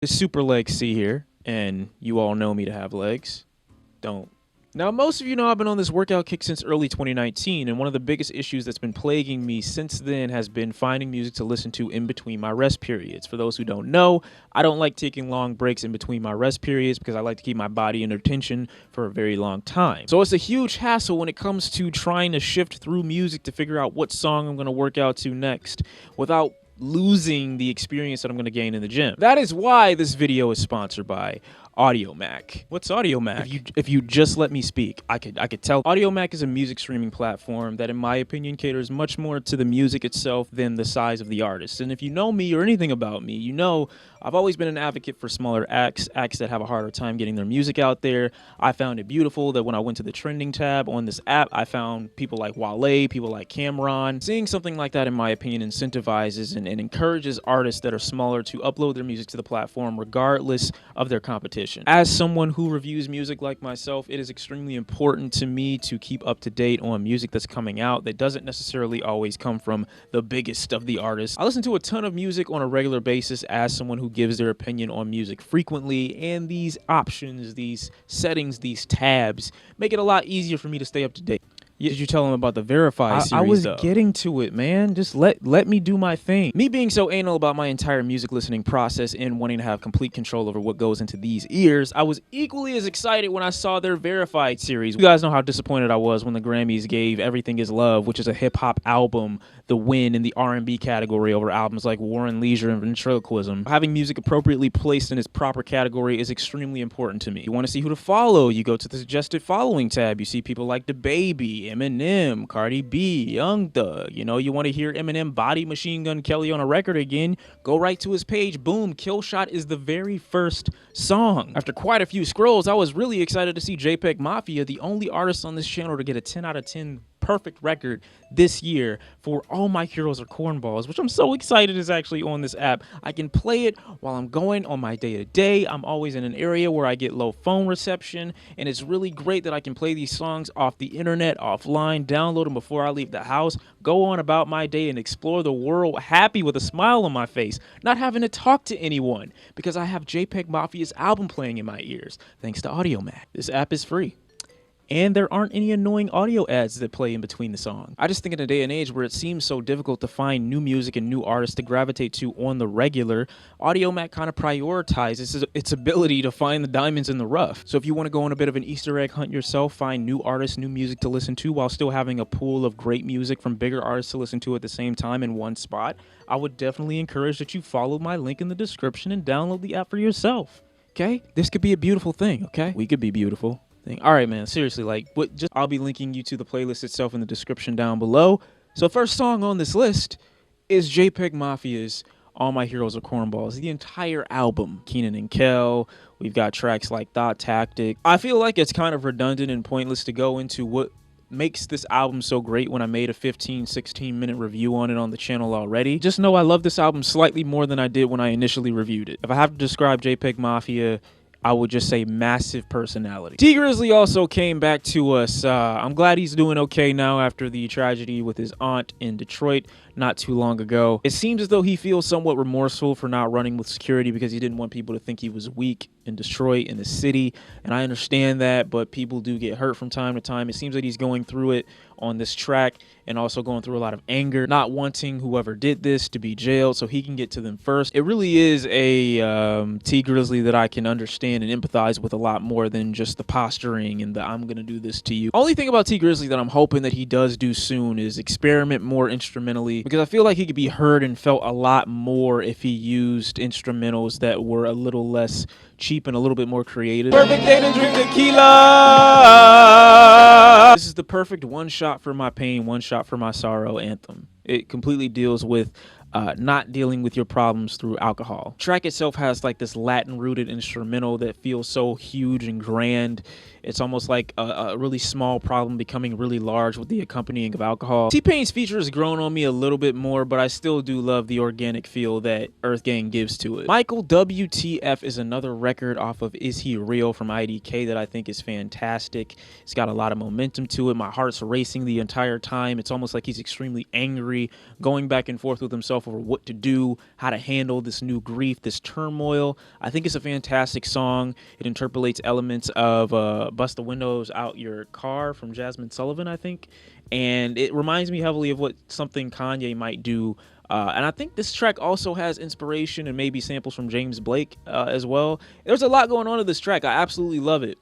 It's Super Leg C here, and you all know me to have legs. Don't. Now, most of you know I've been on this workout kick since early 2019, and one of the biggest issues that's been plaguing me since then has been finding music to listen to in between my rest periods. For those who don't know, I don't like taking long breaks in between my rest periods because I like to keep my body under tension for a very long time. So it's a huge hassle when it comes to trying to shift through music to figure out what song I'm going to work out to next without losing the experience that I'm going to gain in the gym. That is why this video is sponsored by Audiomack. What's Audiomack? If you just let me speak, I could tell. Audiomack is a music streaming platform that, in my opinion, caters much more to the music itself than the size of the artist. And if you know me or anything about me, you know I've always been an advocate for smaller acts that have a harder time getting their music out there. I found it beautiful that when I went to the trending tab on this app, I found people like Wale, people like Cameron. Seeing something like that, in my opinion, incentivizes and encourages artists that are smaller to upload their music to the platform regardless of their competition. As someone who reviews music like myself, it is extremely important to me to keep up to date on music that's coming out that doesn't necessarily always come from the biggest of the artists. I listen to a ton of music on a regular basis as someone who gives their opinion on music frequently, and these options, these settings, these tabs make it a lot easier for me to stay up to date. Did you tell him about the Verify series, I was though? getting to it, man. Just let me do my thing. Me being so anal about my entire music listening process and wanting to have complete control over what goes into these ears, I was equally as excited when I saw their Verified series. You guys know how disappointed I was when the Grammys gave Everything Is Love, which is a hip-hop album, the win in the R&B category over albums like War and Leisure and Ventriloquism. Having music appropriately placed in its proper category is extremely important to me. You want to see who to follow, you go to the suggested following tab. You see people like DaBaby, Eminem, Cardi B, Young Thug. You know, you want to hear Eminem body Machine Gun Kelly on a record again, go right to his page. Boom, Kill Shot is the very first song. After quite a few scrolls, I was really excited to see JPEGMAFIA, the only artist on this channel to get a 10 out of 10 perfect record this year for All My Heroes Are Cornballs, which I'm so excited is actually on this app. I can play it while I'm going on my day-to-day. I'm always in an area where I get low phone reception, and it's really great that I can play these songs off the internet, offline, download them before I leave the house, go on about my day and explore the world happy with a smile on my face, not having to talk to anyone because I have JPEGMAFIA's album playing in my ears, thanks to Audiomack. This app is free. And there aren't any annoying audio ads that play in between the songs. I just think in a day and age where it seems so difficult to find new music and new artists to gravitate to on the regular, Audiomack kind of prioritizes its ability to find the diamonds in the rough. So if you want to go on a bit of an Easter egg hunt yourself, find new artists, new music to listen to while still having a pool of great music from bigger artists to listen to at the same time in one spot, I would definitely encourage that you follow my link in the description and download the app for yourself. Okay? This could be a beautiful thing, okay? We could be beautiful. All right, man, seriously, like, I'll be linking you to the playlist itself in the description down below. So first song on this list is JPEGMAFIA's All My Heroes Are Cornballs, the entire album. Kenan and Kel, we've got tracks like Thought Tactic. I feel like it's kind of redundant and pointless to go into what makes this album so great when I made a 15-16 minute review on it on the channel already. Just know I love this album slightly more than I did when I initially reviewed it. If I have to describe JPEGMAFIA, I would just say massive personality. T Grizzly also came back to us. I'm glad he's doing okay now after the tragedy with his aunt in Detroit not too long ago. It seems as though he feels somewhat remorseful for not running with security because he didn't want people to think he was weak in Detroit, in the city, and I understand that, but people do get hurt from time to time. It seems that he's going through it on this track and also going through a lot of anger, not wanting whoever did this to be jailed so he can get to them first. It really is a T Grizzly that I can understand and empathize with a lot more than just the posturing and the I'm gonna do this to you. Only thing about T Grizzly that I'm hoping that he does do soon is experiment more instrumentally, because I feel like he could be heard and felt a lot more if he used instrumentals that were a little less cheap and a little bit more creative. Perfect day to drink tequila. This is the perfect one shot for my pain, one shot for my sorrow anthem. It completely deals with not dealing with your problems through alcohol. The track itself has like this Latin-rooted instrumental that feels so huge and grand. It's almost like a really small problem becoming really large with the accompanying of alcohol. T-Pain's feature has grown on me a little bit more, but I still do love the organic feel that EARTHGANG gives to it. Michael WTF is another record off of IsHeReal from IDK that I think is fantastic. It's got a lot of momentum to it. My heart's racing the entire time. It's almost like he's extremely angry, going back and forth with himself himself over what to do, how to handle this new grief, this turmoil. I think it's a fantastic song. It interpolates elements of Bust the Windows Out Your Car from Jasmine Sullivan, I think. And it reminds me heavily of what something Kanye might do. And I think this track also has inspiration and maybe samples from James Blake as well. There's a lot going on in this track. I absolutely love it.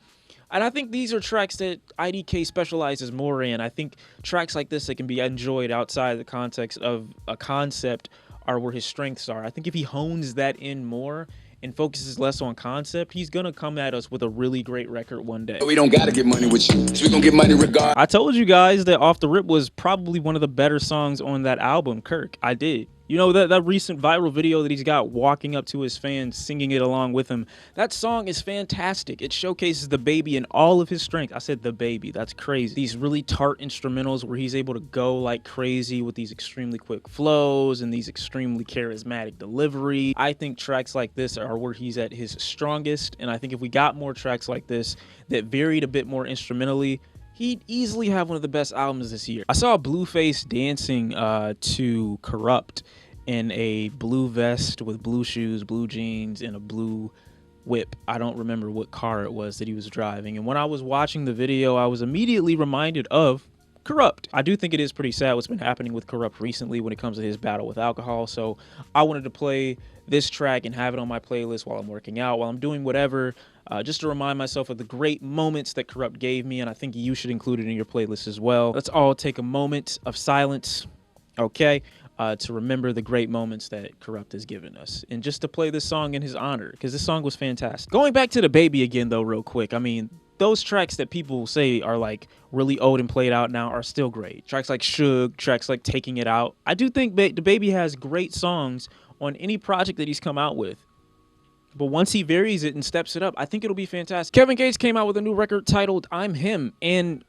And I think these are tracks that IDK specializes more in. I think tracks like this that can be enjoyed outside the context of a concept are where his strengths are. I think if he hones that in more and focuses less on concept, he's gonna come at us with a really great record one day. We don't gotta get money with you, so we gonna get money regardless. I told you guys that Off the Rip was probably one of the better songs on that album, KIRK. I did. You know, that recent viral video that he's got walking up to his fans, singing it along with him. That song is fantastic. It showcases DaBaby in all of his strength. I said DaBaby. That's crazy. These really tart instrumentals where he's able to go like crazy with these extremely quick flows and these extremely charismatic delivery. I think tracks like this are where he's at his strongest. And I think if we got more tracks like this that varied a bit more instrumentally, he'd easily have one of the best albums this year. I saw Blueface dancing to Kurupt in a blue vest with blue shoes, blue jeans, and a blue whip. I don't remember what car it was that he was driving. And when I was watching the video, I was immediately reminded of Kurupt. I do think it is pretty sad what's been happening with Kurupt recently when it comes to his battle with alcohol. So I wanted to play this track and have it on my playlist while I'm working out, while I'm doing whatever, just to remind myself of the great moments that Kurupt gave me. And I think you should include it in your playlist as well. Let's all take a moment of silence, okay, to remember the great moments that Kurupt has given us. And just to play this song in his honor, because this song was fantastic. Going back to DaBaby again, though, real quick. I mean, those tracks that people say are like really old and played out now are still great. Tracks like Suge, tracks like Taking It Out. I do think DaBaby has great songs on any project that he's come out with. But once he varies it and steps it up, I think it'll be fantastic. Kevin Gates came out with a new record titled I'm Him, and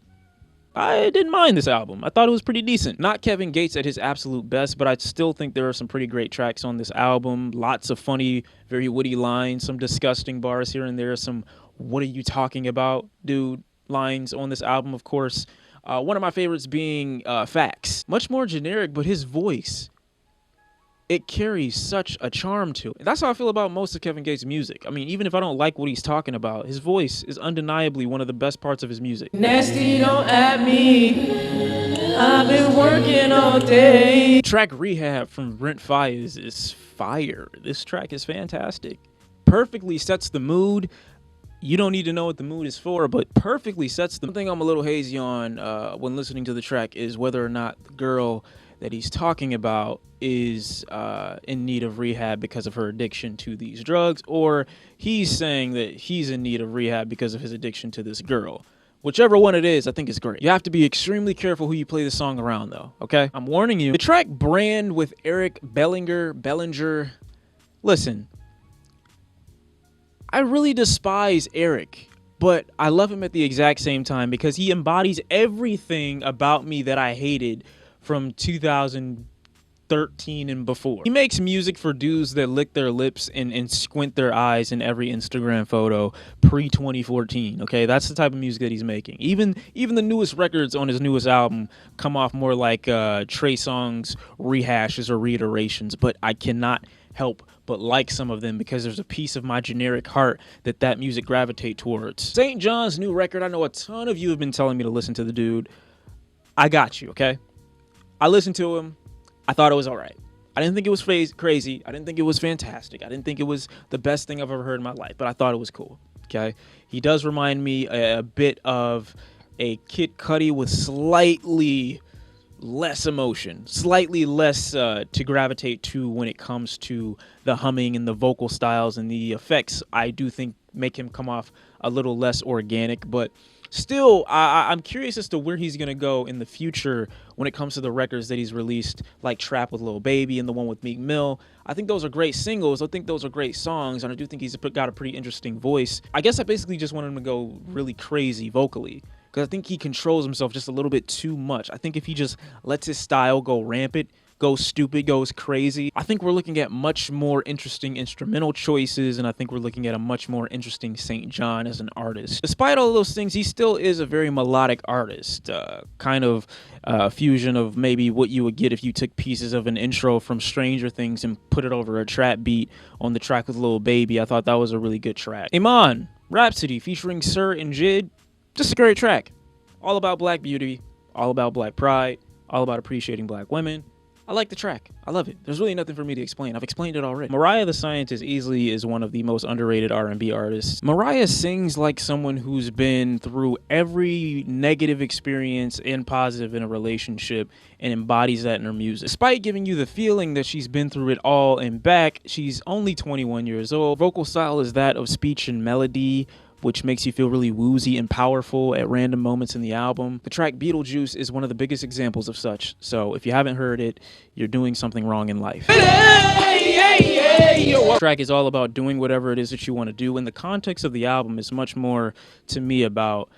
I didn't mind this album. I thought it was pretty decent. Not Kevin Gates at his absolute best, but I still think there are some pretty great tracks on this album. Lots of funny, very witty lines, some disgusting bars here and there, some "what are you talking about, dude" lines on this album, of course. One of my favorites being Facts. Much more generic, but his voice, it carries such a charm to it. That's how I feel about most of Kevin Gates' music. I mean, even if I don't like what he's talking about, his voice is undeniably one of the best parts of his music. Nasty, don't at me. I've been working all day. Track Rehab from Brent Faiyaz is fire. This track is fantastic. Perfectly sets the mood. You don't need to know what the mood is for, but perfectly sets the... One thing I'm a little hazy on when listening to the track is whether or not the girl that he's talking about is in need of rehab because of her addiction to these drugs, or he's saying that he's in need of rehab because of his addiction to this girl. Whichever one it is, I think it's great. You have to be extremely careful who you play the song around, though, okay? I'm warning you. The track Brand with Eric Bellinger. Listen, I really despise Eric, but I love him at the exact same time because he embodies everything about me that I hated from 2013 and before. He makes music for dudes that lick their lips and squint their eyes in every Instagram photo pre-2014, okay? That's the type of music that he's making. Even the newest records on his newest album come off more like Trey Songz rehashes or reiterations, but I cannot help but like some of them because there's a piece of my generic heart that music gravitate towards. St. John's new record, I know a ton of you have been telling me to listen to the dude. I got you, okay? I listened to him. I thought it was all right. I didn't think it was crazy. I didn't think it was fantastic. I didn't think it was the best thing I've ever heard in my life, but I thought it was cool, okay? He does remind me a bit of a Kid Cudi with slightly less emotion, slightly less to gravitate to when it comes to the humming and the vocal styles and the effects. I do think make him come off a little less organic, but still, I'm curious as to where he's going to go in the future when it comes to the records that he's released, like Trap with Lil Baby and the one with Meek Mill. I think those are great singles. I think those are great songs, and I do think he's got a pretty interesting voice. I guess I basically just want him to go really crazy vocally, because I think he controls himself just a little bit too much. I think if he just lets his style go rampant, goes stupid, goes crazy. I think we're looking at much more interesting instrumental choices, and I think we're looking at a much more interesting St. John as an artist. Despite all those things, he still is a very melodic artist, kind of a fusion of maybe what you would get if you took pieces of an intro from Stranger Things and put it over a trap beat on the track with Lil Baby. I thought that was a really good track. Iman Rhapsody featuring Sir and Jid, just a great track. All about black beauty, all about black pride, all about appreciating black women. I like the track. I love it. There's really nothing for me to explain. I've explained it already. Mariah The Scientist easily is one of the most underrated R&B artists. Mariah sings like someone who's been through every negative experience and positive in a relationship and embodies that in her music. Despite giving you the feeling that she's been through it all and back, she's only 21 years old. Vocal style is that of speech and melody, which makes you feel really woozy and powerful at random moments in the album. The track Beetlejuice is one of the biggest examples of such, so if you haven't heard it, you're doing something wrong in life. The track is all about doing whatever it is that you want to do, and the context of the album is much more, to me, about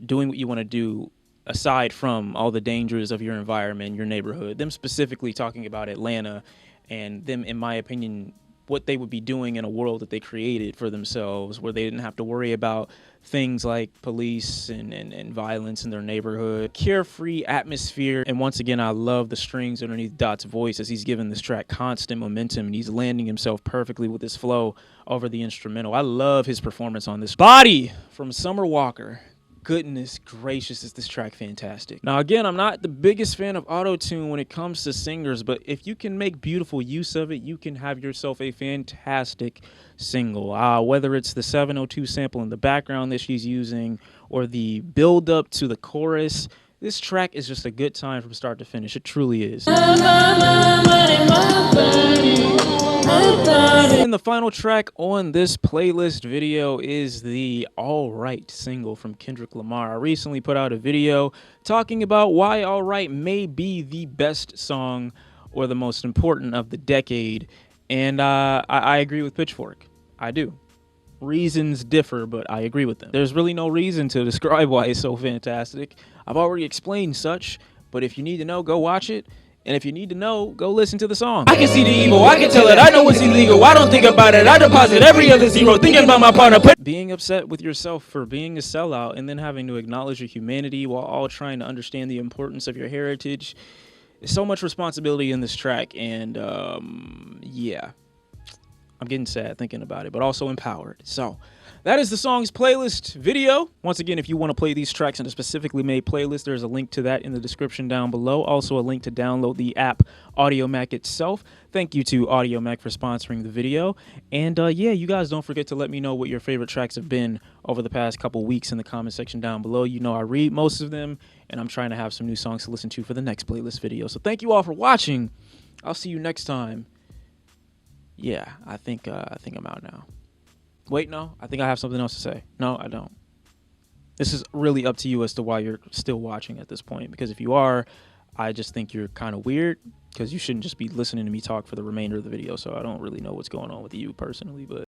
doing what you want to do aside from all the dangers of your environment, your neighborhood. Them specifically talking about Atlanta, and them, in my opinion, what they would be doing in a world that they created for themselves, where they didn't have to worry about things like police and violence in their neighborhood. Carefree atmosphere. And once again, I love the strings underneath Dot's voice as he's giving this track constant momentum, and he's landing himself perfectly with his flow over the instrumental. I love his performance on this. Body from Summer Walker. Goodness gracious, is this track fantastic. Now again, I'm not the biggest fan of auto-tune when it comes to singers, but if you can make beautiful use of it, you can have yourself a fantastic single. Whether it's the 702 sample in the background that she's using or the build up to the chorus, this track is just a good time from start to finish. It truly is. And the final track on this playlist video is the All Right single from Kendrick Lamar. I recently put out a video talking about why All Right may be the best song or the most important of the decade, and I agree with Pitchfork. I do. Reasons differ, but I agree with them. There's really no reason to describe why it's so fantastic. I've already explained such, but if you need to know, go watch it. And if you need to know, go listen to the song. I can see the evil, I can tell it, I know it's illegal. I don't think about it, I deposit every other zero, thinking about my partner. Being upset with yourself for being a sellout and then having to acknowledge your humanity while all trying to understand the importance of your heritage. There's so much responsibility in this track, and yeah. I'm getting sad thinking about it, but also empowered. So that is the song's playlist video. Once again, if you want to play these tracks in a specifically made playlist, there's a link to that in the description down below. Also a link to download the app Audiomack itself. Thank you to Audiomack for sponsoring the video. And yeah, you guys don't forget to let me know what your favorite tracks have been over the past couple weeks in the comment section down below. You know I read most of them, and I'm trying to have some new songs to listen to for the next playlist video. So thank you all for watching. I'll see you next time. Yeah, I think I'm out now. Wait, no, I think I have something else to say. No, I don't. This is really up to you as to why you're still watching at this point, because if you are, I just think you're kind of weird, because you shouldn't just be listening to me talk for the remainder of the video. So I don't really know what's going on with you personally, but